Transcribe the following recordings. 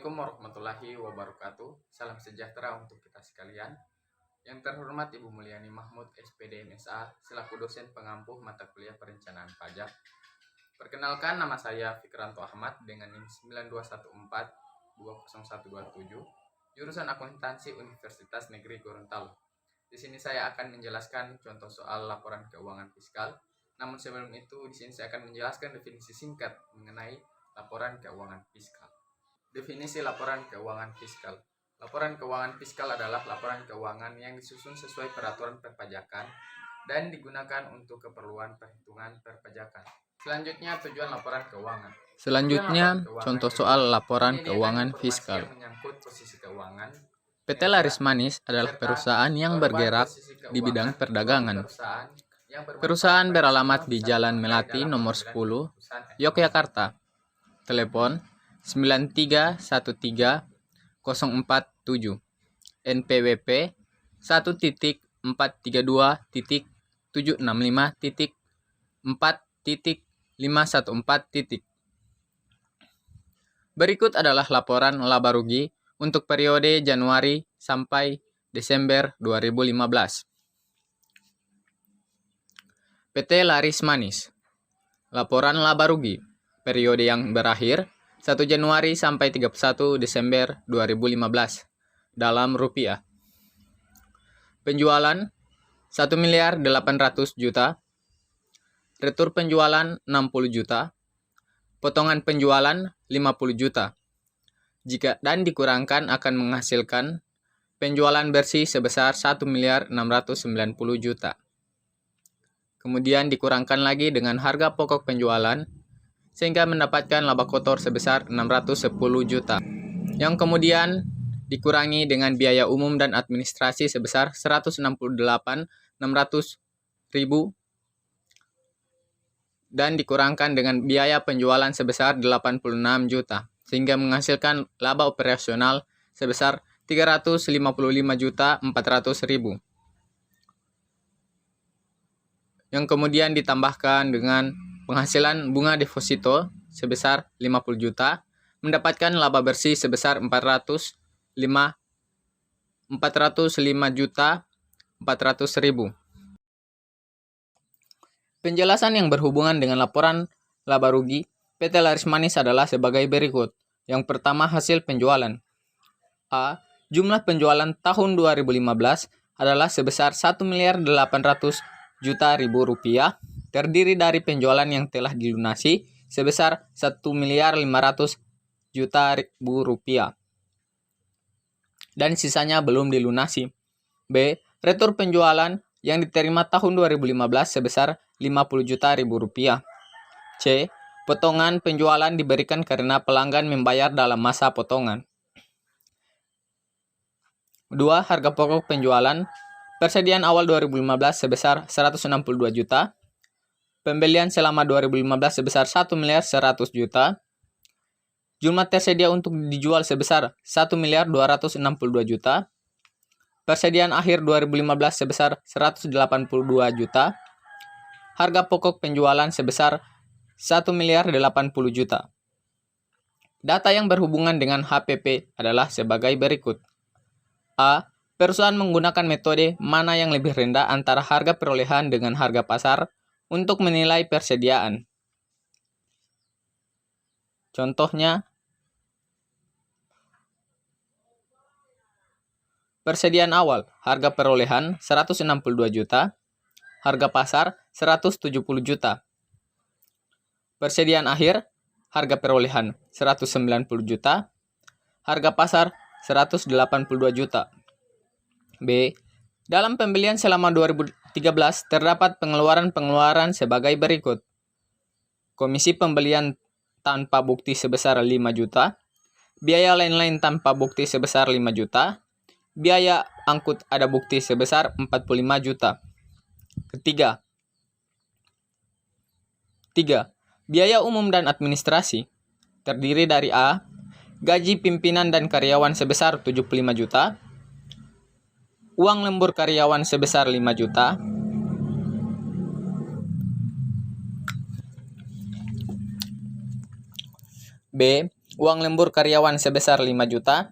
Assalamualaikum warahmatullahi wabarakatuh. Salam sejahtera untuk kita sekalian. Yang terhormat Ibu Mulyani Mahmud, SPD MSA, selaku dosen pengampuh mata kuliah perencanaan pajak. Perkenalkan, nama saya Fikranto Ahmad dengan NIM 9214201127, jurusan Akuntansi Universitas Negeri Gorontalo. Di sini saya akan menjelaskan contoh soal laporan keuangan fiskal. Namun sebelum itu, di sini saya akan menjelaskan definisi singkat mengenai laporan keuangan fiskal. Definisi laporan keuangan fiskal. Laporan keuangan fiskal adalah laporan keuangan yang disusun sesuai peraturan perpajakan dan digunakan untuk keperluan perhitungan perpajakan. Selanjutnya, tujuan laporan keuangan. Contoh soal laporan keuangan fiskal. PT Laris Manis adalah perusahaan yang bergerak di bidang perdagangan. Perusahaan beralamat di Jalan Melati nomor 10, Yogyakarta. Telepon 9313 047, NPWP 1.323.765.4.514. Berikut adalah laporan laba rugi untuk periode Januari sampai Desember 2015. PT Laris Manis. Laporan laba rugi periode yang berakhir 1 Januari sampai 31 Desember 2015 dalam rupiah. Penjualan 1.800.000.000, retur penjualan 60 juta, potongan penjualan 50 juta. Jika dan dikurangkan akan menghasilkan penjualan bersih sebesar 1.690.000.000. Kemudian dikurangkan lagi dengan harga pokok penjualan sehingga mendapatkan laba kotor sebesar 610 juta, yang kemudian dikurangi dengan biaya umum dan administrasi sebesar 168.600.000 dan dikurangkan dengan biaya penjualan sebesar 86 juta, sehingga menghasilkan laba operasional sebesar 355.400.000, yang kemudian ditambahkan dengan penghasilan bunga deposito sebesar 50 juta, mendapatkan laba bersih sebesar 405.400.000. Penjelasan yang berhubungan dengan laporan laba rugi PT Laris Manis adalah sebagai berikut. Yang pertama, hasil penjualan. A. Jumlah penjualan tahun 2015 adalah sebesar 1.800.000.000 rupiah, terdiri dari penjualan yang telah dilunasi sebesar 1.500.000.000 rupiah dan sisanya belum dilunasi. B. Retur penjualan yang diterima tahun 2015 sebesar 50.000.000 rupiah. C. Potongan penjualan diberikan karena pelanggan membayar dalam masa potongan. 2. Harga pokok penjualan. Persediaan awal 2015 sebesar 162 juta. Pembelian selama 2015 sebesar 1.100.000.000. Jumlah tersedia untuk dijual sebesar 1.262 juta. Persediaan akhir 2015 sebesar 182 juta. Harga pokok penjualan sebesar 1.080 juta. Data yang berhubungan dengan HPP adalah sebagai berikut. A. Perusahaan menggunakan metode mana yang lebih rendah antara harga perolehan dengan harga pasar untuk menilai persediaan. Contohnya, persediaan awal, harga perolehan 162 juta, harga pasar 170 juta. Persediaan akhir, harga perolehan 190 juta, harga pasar 182 juta. B. Dalam pembelian selama 2013 terdapat pengeluaran-pengeluaran sebagai berikut. Komisi pembelian tanpa bukti sebesar 5 juta, biaya lain-lain tanpa bukti sebesar 5 juta, biaya angkut ada bukti sebesar 45 juta. Ketiga. Biaya umum dan administrasi terdiri dari A. Gaji pimpinan dan karyawan sebesar 75 juta, uang lembur karyawan sebesar 5 juta, B. Uang lembur karyawan sebesar 5 juta.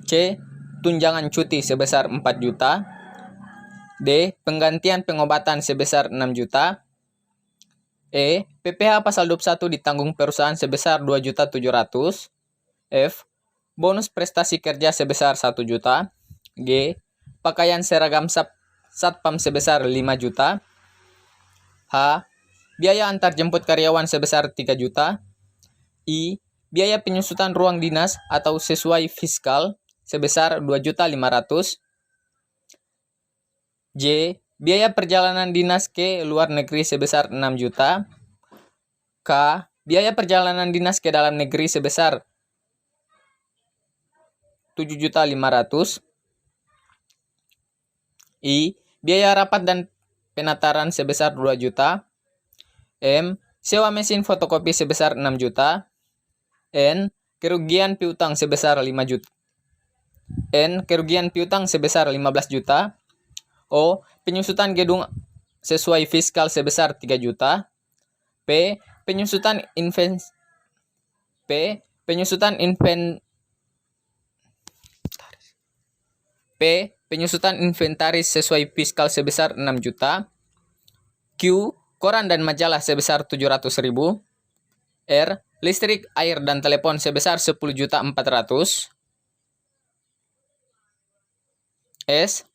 C. Tunjangan cuti sebesar 4 juta. D. Penggantian pengobatan sebesar 6 juta. E. PPh pasal 21 ditanggung perusahaan sebesar 2.700.000. F. Bonus prestasi kerja sebesar 1 juta. G. Pakaian seragam satpam sebesar 5 juta. H. Biaya antar jemput karyawan sebesar 3 juta. I. Biaya penyusutan ruang dinas atau sesuai fiskal sebesar 2.500.000. J. Biaya perjalanan dinas ke luar negeri sebesar 6 juta. K. Biaya perjalanan dinas ke dalam negeri sebesar 7.500.000. I. Biaya rapat dan penataran sebesar 2 juta. M. Sewa mesin fotokopi sebesar 6 juta. N. Kerugian piutang sebesar 5 juta. N. Kerugian piutang sebesar 15 juta. O. Penyusutan gedung sesuai fiskal sebesar 3 juta. P. Penyusutan inventaris sesuai fiskal sebesar 6 juta. Q. Koran dan majalah sebesar 700.000. R. Listrik, air, dan telepon sebesar 10.400.000. S.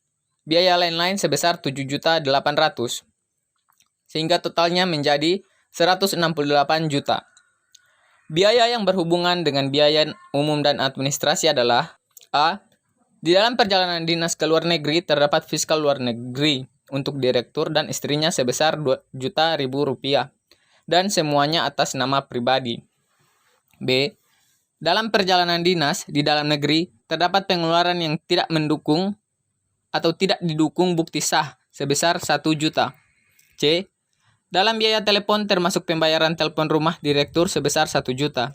Biaya lain-lain sebesar 7.800.000. Sehingga totalnya menjadi 168 juta. Biaya yang berhubungan dengan biaya umum dan administrasi adalah A. Di dalam perjalanan dinas ke luar negeri terdapat fiskal luar negeri untuk direktur dan istrinya sebesar 2 juta rupiah dan semuanya atas nama pribadi. B. Dalam perjalanan dinas di dalam negeri terdapat pengeluaran yang tidak mendukung atau tidak didukung bukti sah sebesar 1 juta. C. Dalam biaya telepon termasuk pembayaran telepon rumah direktur sebesar 1 juta.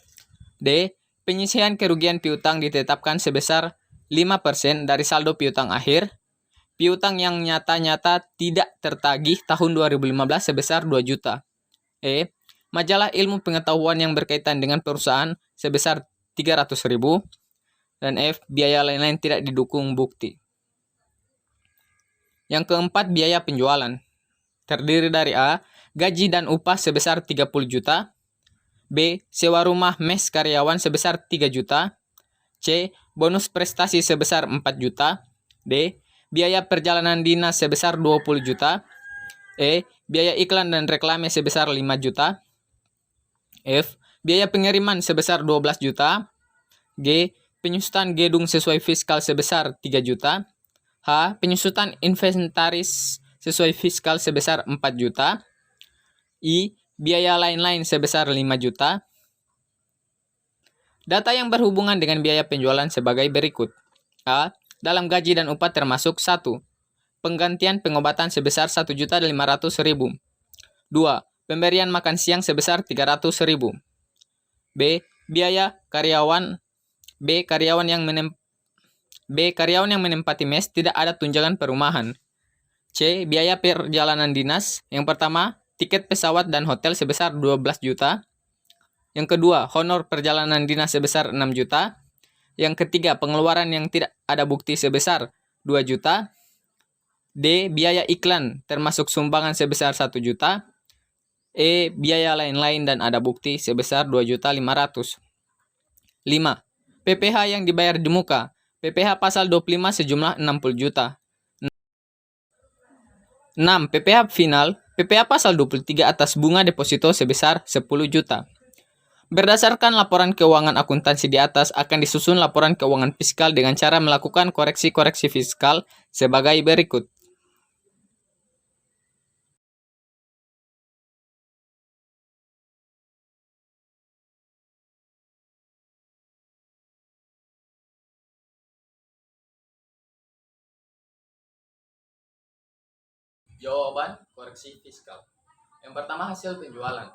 D. Penyisihan kerugian piutang ditetapkan sebesar 5% dari saldo piutang akhir. Piutang yang nyata-nyata tidak tertagih tahun 2015 sebesar 2 juta. E. Majalah ilmu pengetahuan yang berkaitan dengan perusahaan sebesar 300.000. Dan F. Biaya lain-lain tidak didukung bukti. Yang keempat, biaya penjualan. Terdiri dari A. Gaji dan upah sebesar 30 juta. B. Sewa rumah mes karyawan sebesar 3 juta. C. Bonus prestasi sebesar 4 juta. D. Biaya perjalanan dinas sebesar 20 juta. E. Biaya iklan dan reklame sebesar 5 juta. F. Biaya pengiriman sebesar 12 juta. G. Penyusutan gedung sesuai fiskal sebesar 3 juta. H. Penyusutan inventaris sesuai fiskal sebesar 4 juta. I. Biaya lain-lain sebesar 5 juta. Data yang berhubungan dengan biaya penjualan sebagai berikut. A. Dalam gaji dan upah termasuk 1. Penggantian pengobatan sebesar 1.500.000. 2. Pemberian makan siang sebesar 300.000. B. Biaya karyawan. B. Karyawan yang menempati mes tidak ada tunjangan perumahan. C. Biaya perjalanan dinas. Yang pertama, tiket pesawat dan hotel sebesar 12 juta. Yang kedua, honor perjalanan dinas sebesar 6 juta. Yang ketiga, pengeluaran yang tidak ada bukti sebesar 2 juta. D. Biaya iklan termasuk sumbangan sebesar 1 juta. E. Biaya lain-lain dan ada bukti sebesar 2.500.000. 5. PPh yang dibayar di muka. PPh pasal 25 sejumlah 60 juta. 6. PPh final. PPh pasal 23 atas bunga deposito sebesar 10 juta. Berdasarkan laporan keuangan akuntansi di atas, akan disusun laporan keuangan fiskal dengan cara melakukan koreksi-koreksi fiskal sebagai berikut. Jawaban koreksi fiskal. Yang pertama, hasil penjualan.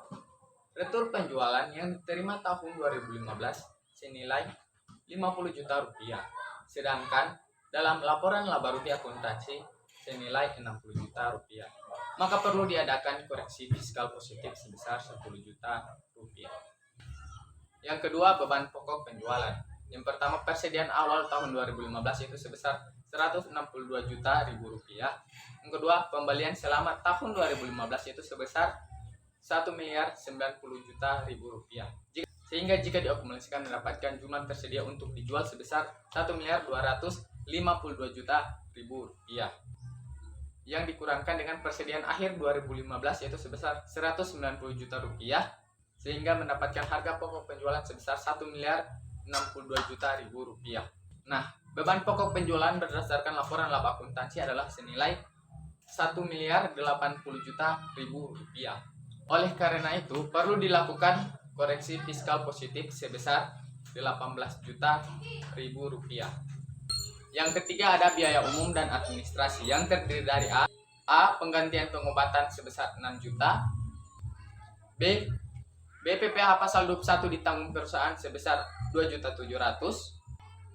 Retur penjualan yang diterima tahun 2015 senilai 50 juta rupiah. Sedangkan dalam laporan laba rupiah akuntansi senilai 60 juta rupiah. Maka perlu diadakan koreksi fiskal positif sebesar 10 juta rupiah. Yang kedua, beban pokok penjualan. Yang pertama, persediaan awal tahun 2015 itu sebesar 162 juta ribu rupiah. Yang kedua, pembelian selama tahun 2015 itu sebesar 1 miliar 90 juta ribu rupiah. Sehingga jika diakumulasikan mendapatkan jumlah tersedia untuk dijual sebesar 1 miliar 252 juta ribu rupiah. Yang dikurangkan dengan persediaan akhir 2015 yaitu sebesar 190 juta rupiah, sehingga mendapatkan harga pokok penjualan sebesar 1 miliar 62 juta ribu rupiah. Nah, beban pokok penjualan berdasarkan laporan laba akuntansi adalah senilai 1 miliar 80 juta ribu rupiah. Oleh karena itu, perlu dilakukan koreksi fiskal positif sebesar 18 juta ribu rupiah. Yang ketiga ada biaya umum dan administrasi yang terdiri dari A. Penggantian pengobatan sebesar 6 juta. B. BPPH pasal 21 ditanggung perusahaan sebesar 2.700.000.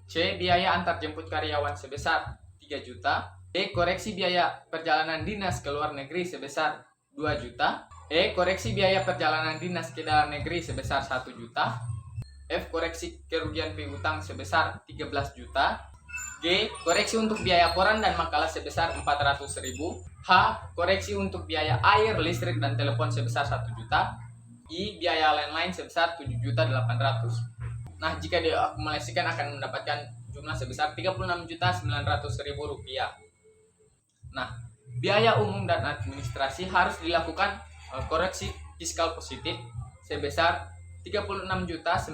C. Biaya antar jemput karyawan sebesar 3 juta. D. Koreksi biaya perjalanan dinas ke luar negeri sebesar 2 juta. E. Koreksi biaya perjalanan dinas ke dalam negeri sebesar 1 juta. F. Koreksi kerugian piutang sebesar 13 juta. G. Koreksi untuk biaya koran dan makalah sebesar 400.000. H. Koreksi untuk biaya air, listrik, dan telepon sebesar 1 juta. I. Biaya lain-lain sebesar 7.800.000. Nah, jika diakumulasikan akan mendapatkan jumlah sebesar 36.900.000 rupiah. Nah, biaya umum dan administrasi harus dilakukan koreksi fiskal positif sebesar 36.900.000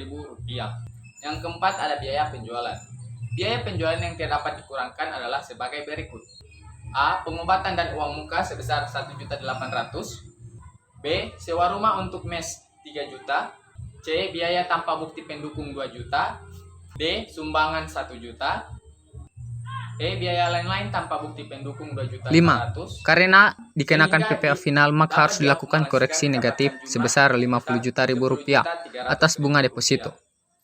rupiah. Yang keempat ada biaya penjualan. Biaya penjualan yang tidak dapat dikurangkan adalah sebagai berikut. A. Pengobatan dan uang muka sebesar 1.800.000. B. Sewa rumah untuk mes 3 juta. C. Biaya tanpa bukti pendukung 2 juta. D. Sumbangan 1 juta. E. Biaya lain-lain tanpa bukti pendukung 2 juta 5. Karena dikenakan PPh final, maka harus dilakukan koreksi negatif sebesar 50 juta ribu rupiah atas bunga deposito.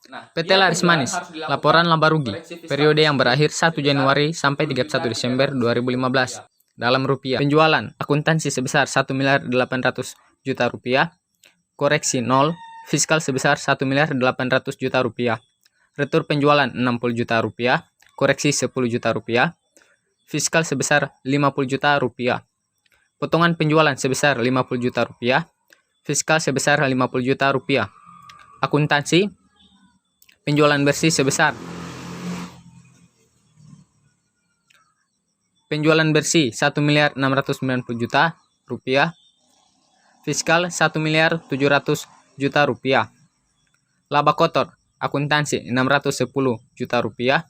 PT Laris Manis, laporan laba rugi, periode yang berakhir 1 Januari sampai 31 Desember 2015. Dalam rupiah, penjualan akuntansi sebesar 1 miliar 800 juta rupiah, koreksi 0, fiskal sebesar 1 miliar 800 juta rupiah, retur penjualan 60 juta rupiah, koreksi 10 juta rupiah, fiskal sebesar 50 juta rupiah, potongan penjualan sebesar 50 juta rupiah, fiskal sebesar 50 juta rupiah, akuntansi, penjualan bersih sebesar 1 miliar 690 juta rupiah, fiskal 1 miliar 700 juta rupiah, laba kotor akuntansi 610 juta rupiah,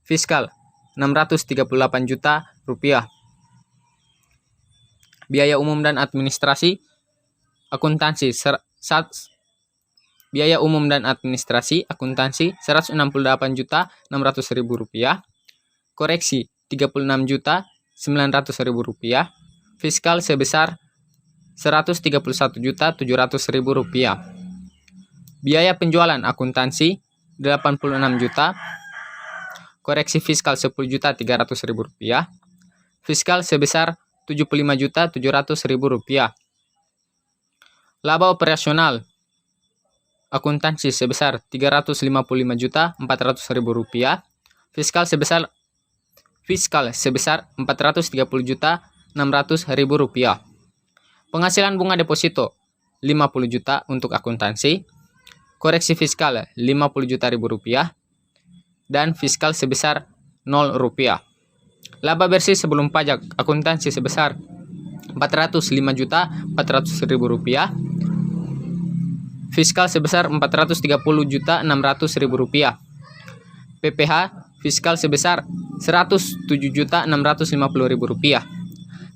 fiskal 638 juta rupiah, biaya umum dan administrasi akuntansi biaya umum dan administrasi akuntansi 168.600.000 rupiah, koreksi 36.900.000 rupiah, fiskal sebesar 131.700.000 rupiah, biaya penjualan akuntansi 86 juta, koreksi fiskal 10.300.000 rupiah, fiskal sebesar 75.700.000 rupiah, laba operasional akuntansi sebesar 355.400.000 rupiah, fiskal sebesar 430.600.000 rupiah. Penghasilan bunga deposito 50 juta untuk akuntansi, koreksi fiskal 50 juta rupiah, dan fiskal sebesar 0 rupiah. Laba bersih sebelum pajak akuntansi sebesar 405.400.000 rupiah, fiskal sebesar 430.600.000 rupiah. PPh fiskal sebesar 107.650.000 rupiah.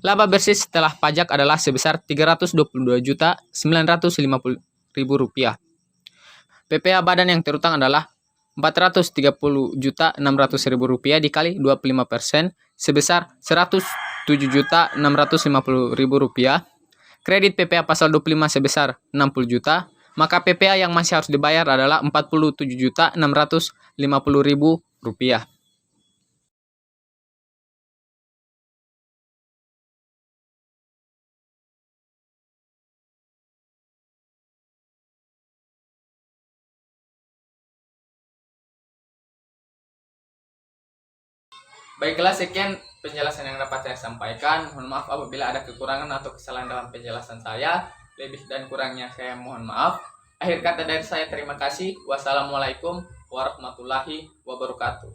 Laba bersih setelah pajak adalah sebesar 322.950.000 rupiah. PPh badan yang terutang adalah 430.600.000 rupiah dikali 25% sebesar 107.650.000 rupiah. Kredit PPh pasal 25 sebesar 60 juta, maka PPh yang masih harus dibayar adalah 47.650.000 rupiah. Baiklah, sekian penjelasan yang dapat saya sampaikan. Mohon maaf apabila ada kekurangan atau kesalahan dalam penjelasan saya. Lebih dan kurangnya saya mohon maaf. Akhir kata dari saya, terima kasih. Wassalamualaikum warahmatullahi wabarakatuh.